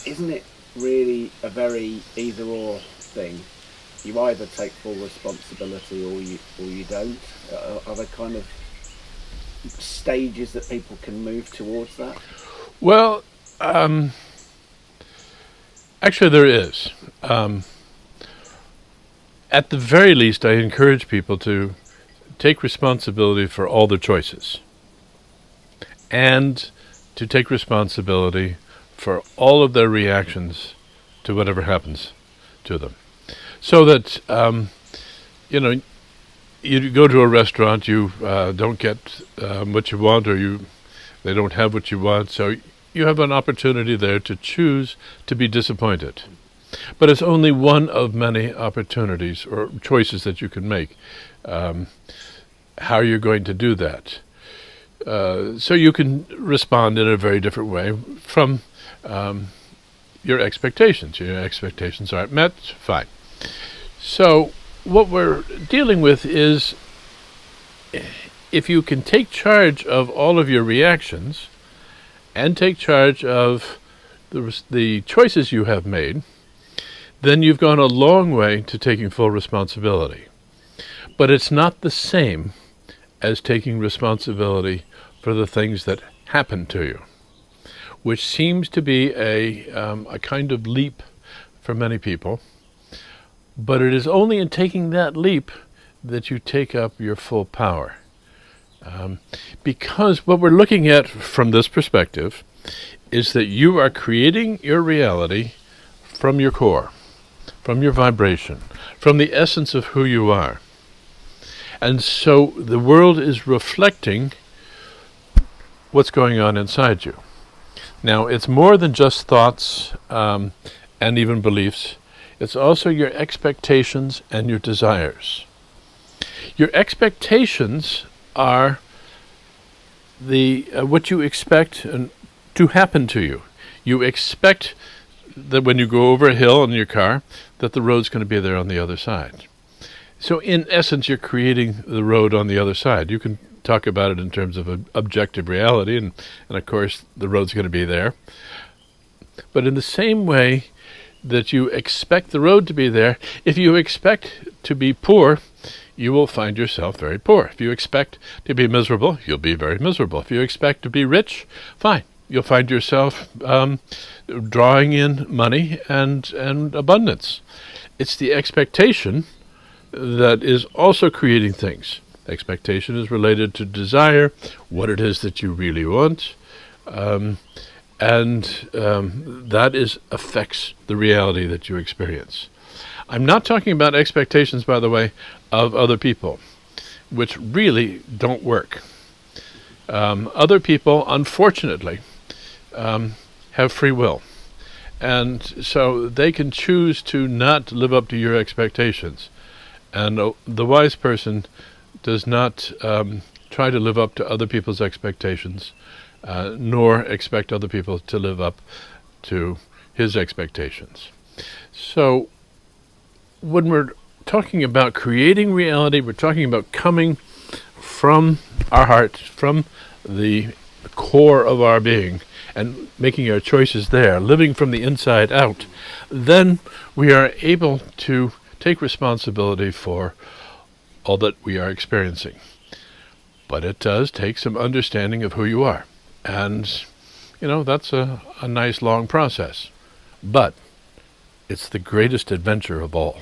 isn't it really a very either or thing? You either take full responsibility or you don't. Are there kind of stages that people can move towards that? Well, actually, there is. At the very least, I encourage people to take responsibility for all their choices and to take responsibility for all of their reactions to whatever happens to them. So that, you know, you go to a restaurant, you don't get what you want, or they don't have what you want, so you have an opportunity there to choose to be disappointed. But it's only one of many opportunities or choices that you can make. How you're going to do that. So you can respond in a very different way from your expectations. Your expectations aren't met, fine. So what we're dealing with is, if you can take charge of all of your reactions and take charge of the choices you have made, then you've gone a long way to taking full responsibility. But it's not the same as taking responsibility for the things that happen to you, which seems to be a kind of leap for many people. But it is only in taking that leap that you take up your full power. Because what we're looking at from this perspective is that you are creating your reality from your core, from your vibration, from the essence of who you are. And so the world is reflecting what's going on inside you. Now, it's more than just thoughts and even beliefs. It's also your expectations and your desires. Your expectations are what you expect to happen to you. You expect that when you go over a hill in your car, that the road's going to be there on the other side. So in essence, you're creating the road on the other side. You can talk about it in terms of objective reality, and of course the road's going to be there. But in the same way that you expect the road to be there, if you expect to be poor, you will find yourself very poor. If you expect to be miserable, you'll be very miserable. If you expect to be rich, fine. You'll find yourself drawing in money and abundance. It's the expectation that is also creating things. Expectation is related to desire, what it is that you really want, and that affects the reality that you experience. I'm not talking about expectations, by the way, of other people, which really don't work. Other people, unfortunately, have free will. And so they can choose to not live up to your expectations. And the wise person does not try to live up to other people's expectations, nor expect other people to live up to his expectations. So when we're talking about creating reality, we're talking about coming from our heart, from the core of our being, and making our choices there, living from the inside out, then we are able to take responsibility for all that we are experiencing. But it does take some understanding of who you are. And, that's a nice long process. But it's the greatest adventure of all.